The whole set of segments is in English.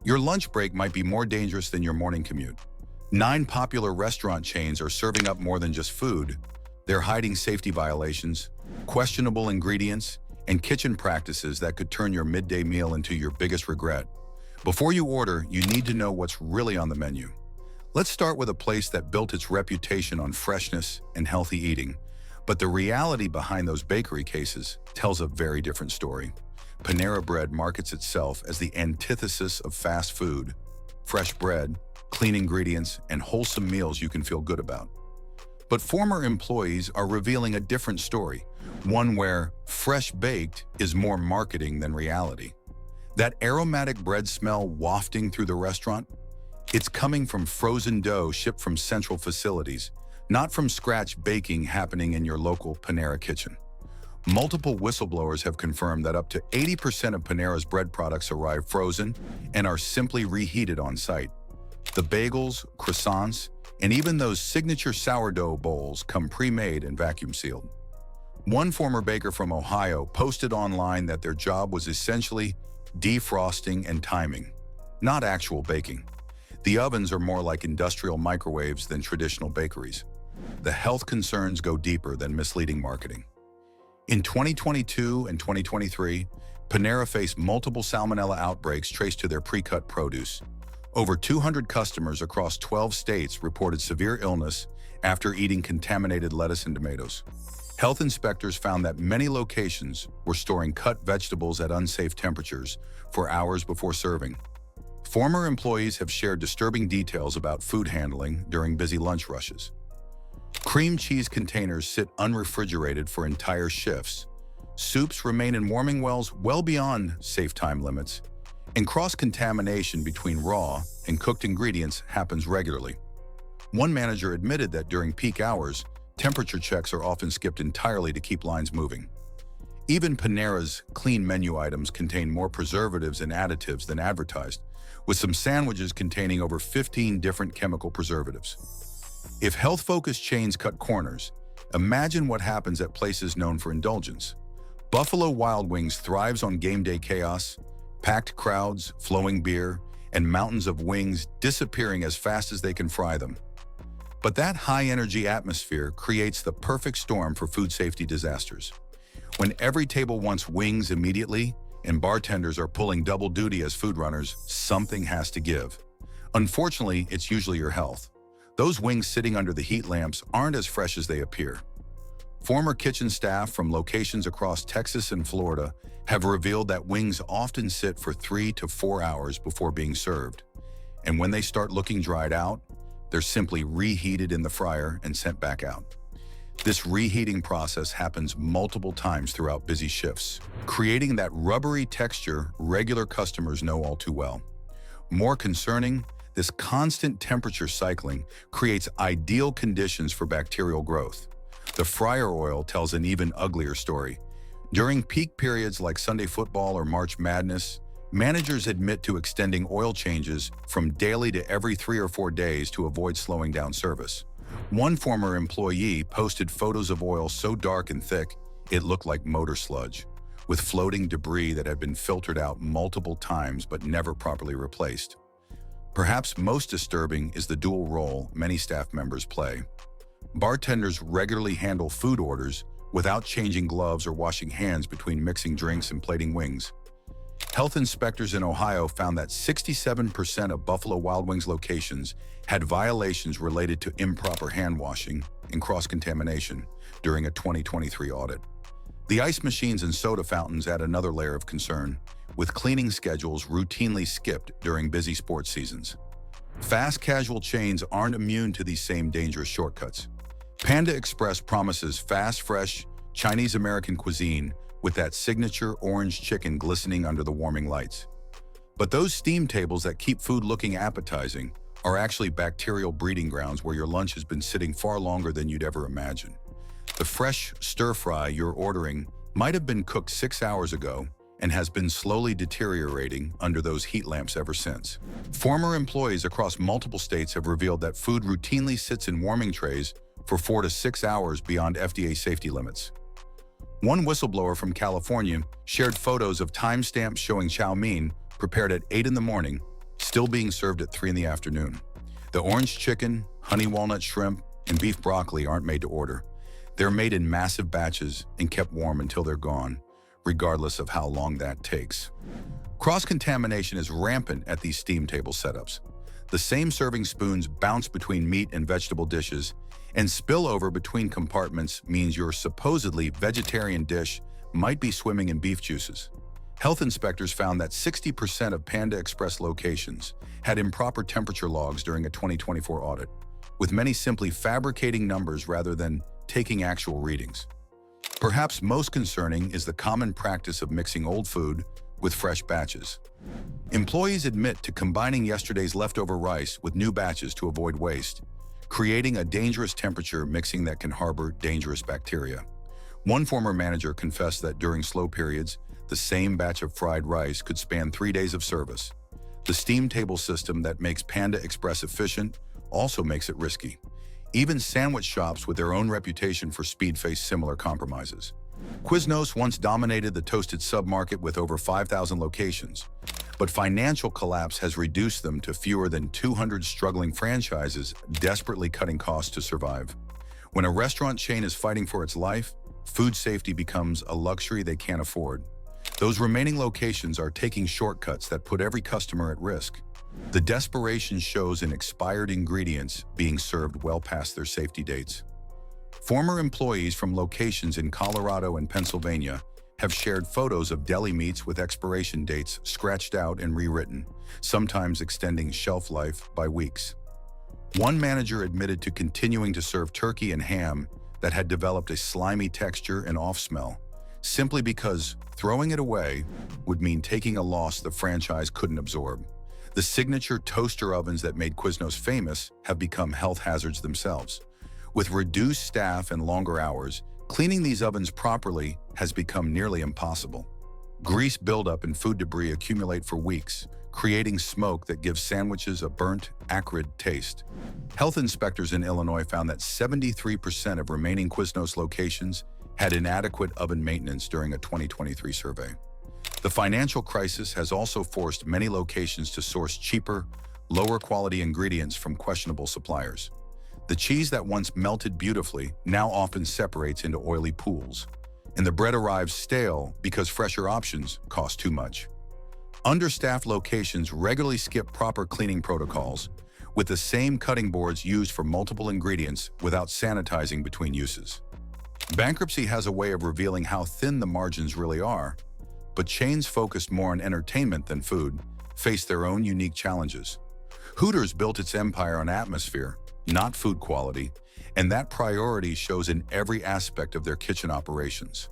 Your lunch break might be more dangerous than your morning commute. 9 popular restaurant chains are serving up more than just food. They're hiding safety violations, questionable ingredients, and kitchen practices that could turn your midday meal into your biggest regret. Before you order, you need to know what's really on the menu. Let's start with a place that built its reputation on freshness and healthy eating. But the reality behind those bakery cases tells a very different story. Panera Bread markets itself as the antithesis of fast food. Fresh bread, clean ingredients, and wholesome meals you can feel good about. But former employees are revealing a different story, one where fresh baked is more marketing than reality. That aromatic bread smell wafting through the restaurant? It's coming from frozen dough shipped from central facilities, not from scratch baking happening in your local Panera kitchen. Multiple whistleblowers have confirmed that up to 80% of Panera's bread products arrive frozen and are simply reheated on site. The bagels, croissants, and even those signature sourdough bowls come pre-made and vacuum-sealed. One former baker from Ohio posted online that their job was essentially defrosting and timing, not actual baking. The ovens are more like industrial microwaves than traditional bakeries. The health concerns go deeper than misleading marketing. In 2022 and 2023, Panera faced multiple salmonella outbreaks traced to their pre-cut produce. Over 200 customers across 12 states reported severe illness after eating contaminated lettuce and tomatoes. Health inspectors found that many locations were storing cut vegetables at unsafe temperatures for hours before serving. Former employees have shared disturbing details about food handling during busy lunch rushes. Cream cheese containers sit unrefrigerated for entire shifts. Soups remain in warming wells well beyond safe time limits. And cross-contamination between raw and cooked ingredients happens regularly. One manager admitted that during peak hours, temperature checks are often skipped entirely to keep lines moving. Even Panera's clean menu items contain more preservatives and additives than advertised, with some sandwiches containing over 15 different chemical preservatives. If health-focused chains cut corners, imagine what happens at places known for indulgence. Buffalo Wild Wings thrives on game day chaos, packed crowds, flowing beer, and mountains of wings disappearing as fast as they can fry them. But that high-energy atmosphere creates the perfect storm for food safety disasters. When every table wants wings immediately and bartenders are pulling double duty as food runners, something has to give. Unfortunately, it's usually your health. Those wings sitting under the heat lamps aren't as fresh as they appear. Former kitchen staff from locations across Texas and Florida have revealed that wings often sit for 3 to 4 hours before being served. And when they start looking dried out, they're simply reheated in the fryer and sent back out. This reheating process happens multiple times throughout busy shifts, creating that rubbery texture regular customers know all too well. More concerning, this constant temperature cycling creates ideal conditions for bacterial growth. The fryer oil tells an even uglier story. During peak periods like Sunday football or March Madness, managers admit to extending oil changes from daily to every 3 or 4 days to avoid slowing down service. One former employee posted photos of oil so dark and thick, it looked like motor sludge, with floating debris that had been filtered out multiple times but never properly replaced. Perhaps most disturbing is the dual role many staff members play. Bartenders regularly handle food orders without changing gloves or washing hands between mixing drinks and plating wings. Health inspectors in Ohio found that 67% of Buffalo Wild Wings locations had violations related to improper hand washing and cross-contamination during a 2023 audit. The ice machines and soda fountains add another layer of concern, with cleaning schedules routinely skipped during busy sports seasons. Fast casual chains aren't immune to these same dangerous shortcuts. Panda Express promises fast, fresh, Chinese-American cuisine with that signature orange chicken glistening under the warming lights. But those steam tables that keep food looking appetizing are actually bacterial breeding grounds where your lunch has been sitting far longer than you'd ever imagine. The fresh stir-fry you're ordering might have been cooked 6 hours ago and has been slowly deteriorating under those heat lamps ever since. Former employees across multiple states have revealed that food routinely sits in warming trays for 4 to 6 hours beyond FDA safety limits. One whistleblower from California shared photos of timestamps showing chow mein prepared at 8 in the morning, still being served at 3 in the afternoon. The orange chicken, honey walnut shrimp, and beef broccoli aren't made to order. They're made in massive batches and kept warm until they're gone, regardless of how long that takes. Cross-contamination is rampant at these steam table setups. The same serving spoons bounce between meat and vegetable dishes, and spillover between compartments means your supposedly vegetarian dish might be swimming in beef juices. Health inspectors found that 60% of Panda Express locations had improper temperature logs during a 2024 audit, with many simply fabricating numbers rather than taking actual readings. Perhaps most concerning is the common practice of mixing old food with fresh batches. Employees admit to combining yesterday's leftover rice with new batches to avoid waste, creating a dangerous temperature mixing that can harbor dangerous bacteria. One former manager confessed that during slow periods, the same batch of fried rice could span 3 days of service. The steam table system that makes Panda Express efficient also makes it risky. Even sandwich shops with their own reputation for speed face similar compromises. Quiznos once dominated the toasted submarket with over 5,000 locations, but financial collapse has reduced them to fewer than 200 struggling franchises desperately cutting costs to survive. When a restaurant chain is fighting for its life, food safety becomes a luxury they can't afford. Those remaining locations are taking shortcuts that put every customer at risk. The desperation shows in expired ingredients being served well past their safety dates. Former employees from locations in Colorado and Pennsylvania have shared photos of deli meats with expiration dates scratched out and rewritten, sometimes extending shelf life by weeks. One manager admitted to continuing to serve turkey and ham that had developed a slimy texture and off smell, simply because throwing it away would mean taking a loss the franchise couldn't absorb. The signature toaster ovens that made Quiznos famous have become health hazards themselves. With reduced staff and longer hours, cleaning these ovens properly has become nearly impossible. Grease buildup and food debris accumulate for weeks, creating smoke that gives sandwiches a burnt, acrid taste. Health inspectors in Illinois found that 73% of remaining Quiznos locations had inadequate oven maintenance during a 2023 survey. The financial crisis has also forced many locations to source cheaper, lower-quality ingredients from questionable suppliers. The cheese that once melted beautifully now often separates into oily pools, and the bread arrives stale because fresher options cost too much. Understaffed locations regularly skip proper cleaning protocols, with the same cutting boards used for multiple ingredients without sanitizing between uses. Bankruptcy has a way of revealing how thin the margins really are, but chains focused more on entertainment than food face their own unique challenges. Hooters built its empire on atmosphere, not food quality, and that priority shows in every aspect of their kitchen operations.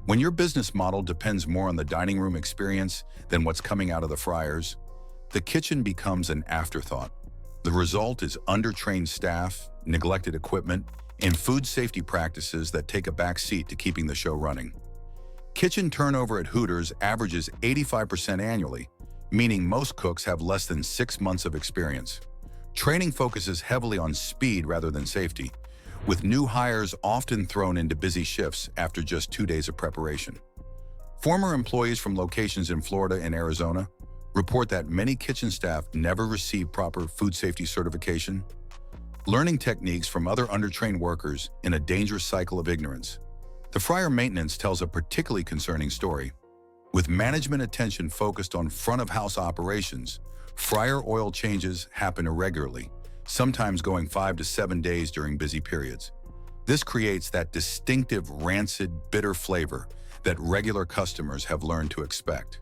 When your business model depends more on the dining room experience than what's coming out of the fryers, the kitchen becomes an afterthought. The result is undertrained staff, neglected equipment, and food safety practices that take a back seat to keeping the show running. Kitchen turnover at Hooters averages 85% annually, meaning most cooks have less than 6 months of experience. Training focuses heavily on speed rather than safety, with new hires often thrown into busy shifts after just 2 days of preparation. Former employees from locations in Florida and Arizona report that many kitchen staff never receive proper food safety certification, learning techniques from other undertrained workers in a dangerous cycle of ignorance. The fryer maintenance tells a particularly concerning story. With management attention focused on front-of-house operations, fryer oil changes happen irregularly, sometimes going 5 to 7 days during busy periods. This creates that distinctive, rancid, bitter flavor that regular customers have learned to expect.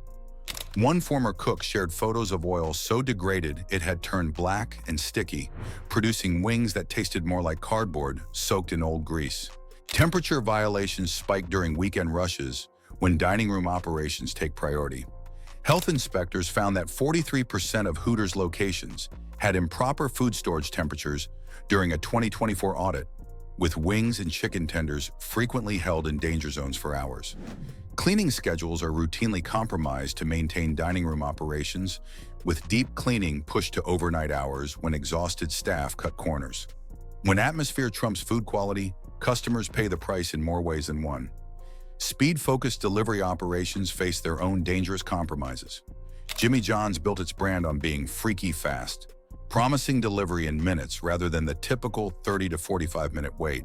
One former cook shared photos of oil so degraded it had turned black and sticky, producing wings that tasted more like cardboard soaked in old grease. Temperature violations spike during weekend rushes when dining room operations take priority. Health inspectors found that 43% of Hooters locations had improper food storage temperatures during a 2024 audit, with wings and chicken tenders frequently held in danger zones for hours. Cleaning schedules are routinely compromised to maintain dining room operations, with deep cleaning pushed to overnight hours when exhausted staff cut corners. When atmosphere trumps food quality, customers pay the price in more ways than one. Speed-focused delivery operations face their own dangerous compromises. Jimmy John's built its brand on being freaky fast, promising delivery in minutes rather than the typical 30 to 45-minute wait.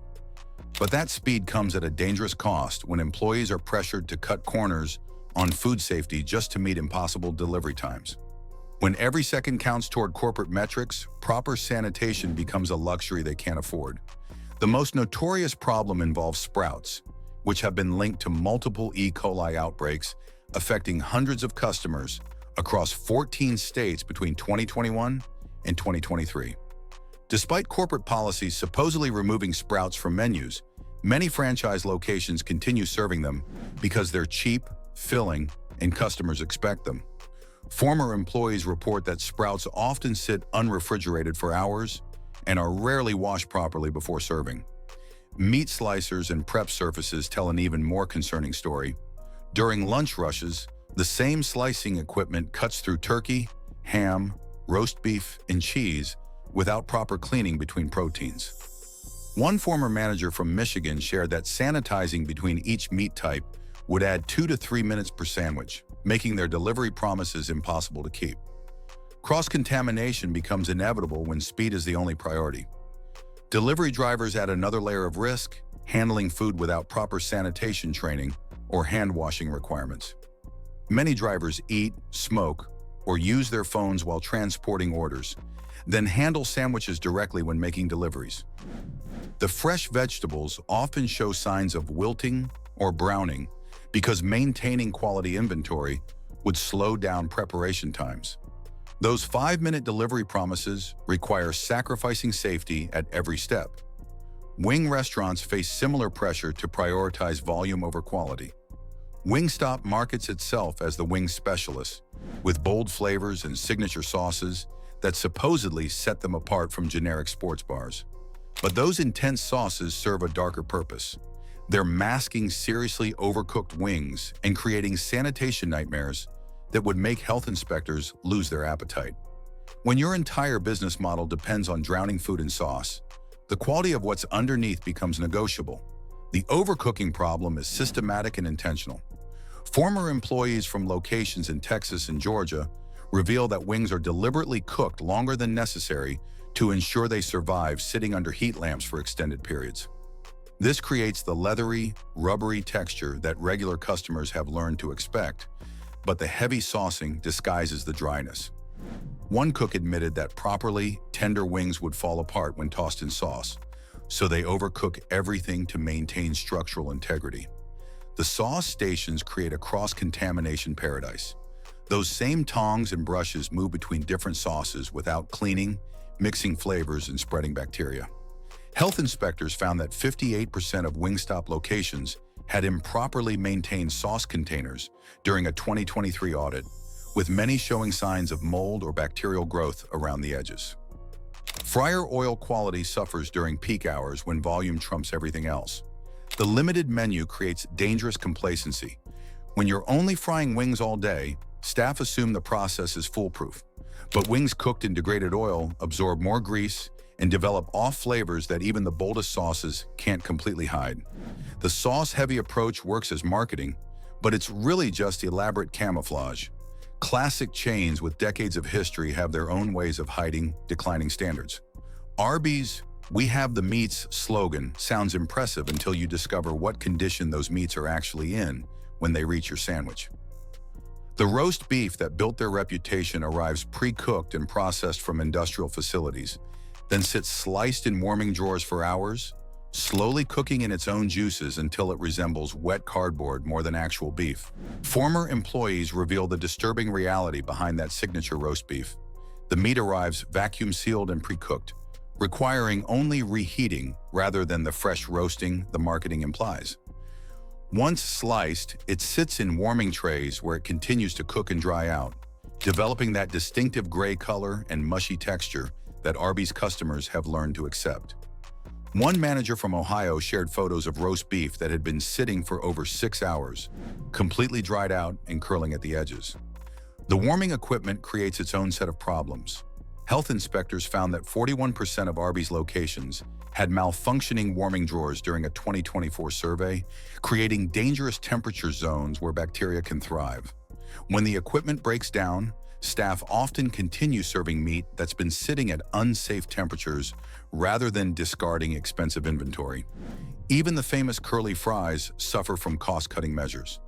But that speed comes at a dangerous cost when employees are pressured to cut corners on food safety just to meet impossible delivery times. When every second counts toward corporate metrics, proper sanitation becomes a luxury they can't afford. The most notorious problem involves Sprouts, which have been linked to multiple E. coli outbreaks affecting hundreds of customers across 14 states between 2021 and 2023. Despite corporate policies supposedly removing Sprouts from menus, many franchise locations continue serving them because they're cheap, filling, and customers expect them. Former employees report that Sprouts often sit unrefrigerated for hours and are rarely washed properly before serving. Meat slicers and prep surfaces tell an even more concerning story. During lunch rushes, the same slicing equipment cuts through turkey, ham, roast beef, and cheese without proper cleaning between proteins. One former manager from Michigan shared that sanitizing between each meat type would add 2 to 3 minutes per sandwich, making their delivery promises impossible to keep. Cross-contamination becomes inevitable when speed is the only priority. Delivery drivers add another layer of risk, handling food without proper sanitation training or hand-washing requirements. Many drivers eat, smoke, or use their phones while transporting orders, then handle sandwiches directly when making deliveries. The fresh vegetables often show signs of wilting or browning because maintaining quality inventory would slow down preparation times. Those 5-minute delivery promises require sacrificing safety at every step. Wing restaurants face similar pressure to prioritize volume over quality. Wingstop markets itself as the wing specialist, with bold flavors and signature sauces that supposedly set them apart from generic sports bars. But those intense sauces serve a darker purpose. They're masking seriously overcooked wings and creating sanitation nightmares that would make health inspectors lose their appetite. When your entire business model depends on drowning food in sauce, the quality of what's underneath becomes negotiable. The overcooking problem is systematic and intentional. Former employees from locations in Texas and Georgia reveal that wings are deliberately cooked longer than necessary to ensure they survive sitting under heat lamps for extended periods. This creates the leathery, rubbery texture that regular customers have learned to expect, but the heavy saucing disguises the dryness. One cook admitted that properly tender wings would fall apart when tossed in sauce, so they overcook everything to maintain structural integrity. The sauce stations create a cross-contamination paradise. Those same tongs and brushes move between different sauces without cleaning, mixing flavors, and spreading bacteria. Health inspectors found that 58% of Wingstop locations had improperly maintained sauce containers during a 2023 audit, with many showing signs of mold or bacterial growth around the edges. Fryer oil quality suffers during peak hours when volume trumps everything else. The limited menu creates dangerous complacency. When you're only frying wings all day, staff assume the process is foolproof. But wings cooked in degraded oil absorb more grease and develop off flavors that even the boldest sauces can't completely hide. The sauce-heavy approach works as marketing, but it's really just elaborate camouflage. Classic chains with decades of history have their own ways of hiding declining standards. Arby's "We have the meats" slogan sounds impressive until you discover what condition those meats are actually in when they reach your sandwich. The roast beef that built their reputation arrives pre-cooked and processed from industrial facilities, then sits sliced in warming drawers for hours, slowly cooking in its own juices until it resembles wet cardboard more than actual beef. Former employees reveal the disturbing reality behind that signature roast beef. The meat arrives vacuum-sealed and pre-cooked, requiring only reheating rather than the fresh roasting the marketing implies. Once sliced, it sits in warming trays where it continues to cook and dry out, developing that distinctive gray color and mushy texture that Arby's customers have learned to accept. One manager from Ohio shared photos of roast beef that had been sitting for over 6 hours, completely dried out and curling at the edges. The warming equipment creates its own set of problems. Health inspectors found that 41% of Arby's locations had malfunctioning warming drawers during a 2024 survey, creating dangerous temperature zones where bacteria can thrive. When the equipment breaks down, staff often continue serving meat that's been sitting at unsafe temperatures rather than discarding expensive inventory. Even the famous curly fries suffer from cost-cutting measures.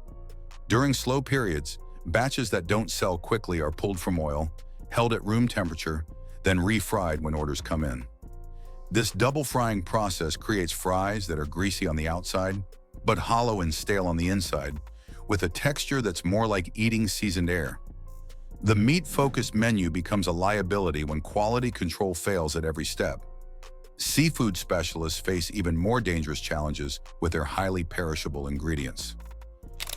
During slow periods, batches that don't sell quickly are pulled from oil, held at room temperature, then refried when orders come in. This double frying process creates fries that are greasy on the outside, but hollow and stale on the inside, with a texture that's more like eating seasoned air. The meat-focused menu becomes a liability when quality control fails at every step. Seafood specialists face even more dangerous challenges with their highly perishable ingredients.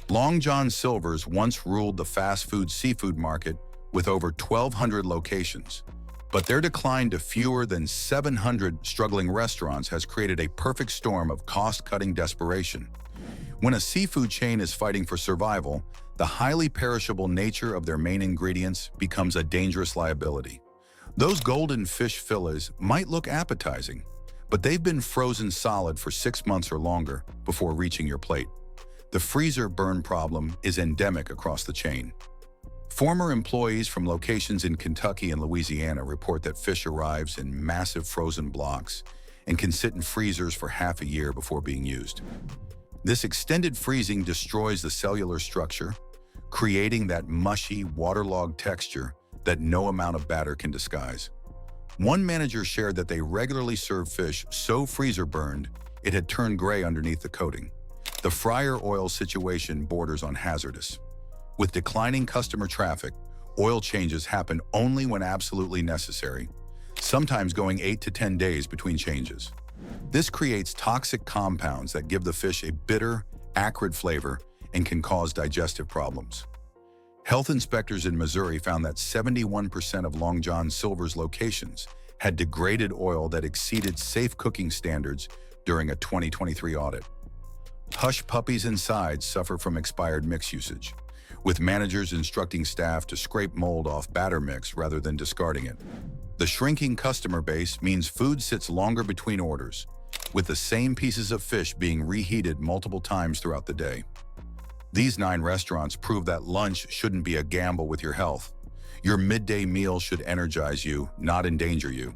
Long John Silver's once ruled the fast food seafood market with over 1,200 locations, but their decline to fewer than 700 struggling restaurants has created a perfect storm of cost-cutting desperation. When a seafood chain is fighting for survival, the highly perishable nature of their main ingredients becomes a dangerous liability. Those golden fish fillets might look appetizing, but they've been frozen solid for 6 months or longer before reaching your plate. The freezer burn problem is endemic across the chain. Former employees from locations in Kentucky and Louisiana report that fish arrives in massive frozen blocks and can sit in freezers for half a year before being used. This extended freezing destroys the cellular structure, creating that mushy, waterlogged texture that no amount of batter can disguise. One manager shared that they regularly served fish so freezer burned it had turned gray underneath the coating. The fryer oil situation borders on hazardous. With declining customer traffic, oil changes happen only when absolutely necessary, sometimes going 8 to 10 days between changes. This creates toxic compounds that give the fish a bitter, acrid flavor and can cause digestive problems. Health inspectors in Missouri found that 71% of Long John Silver's locations had degraded oil that exceeded safe cooking standards during a 2023 audit. Hush puppies inside suffer from expired mix usage, with managers instructing staff to scrape mold off batter mix rather than discarding it. The shrinking customer base means food sits longer between orders, with the same pieces of fish being reheated multiple times throughout the day. These 9 restaurants prove that lunch shouldn't be a gamble with your health. Your midday meal should energize you, not endanger you.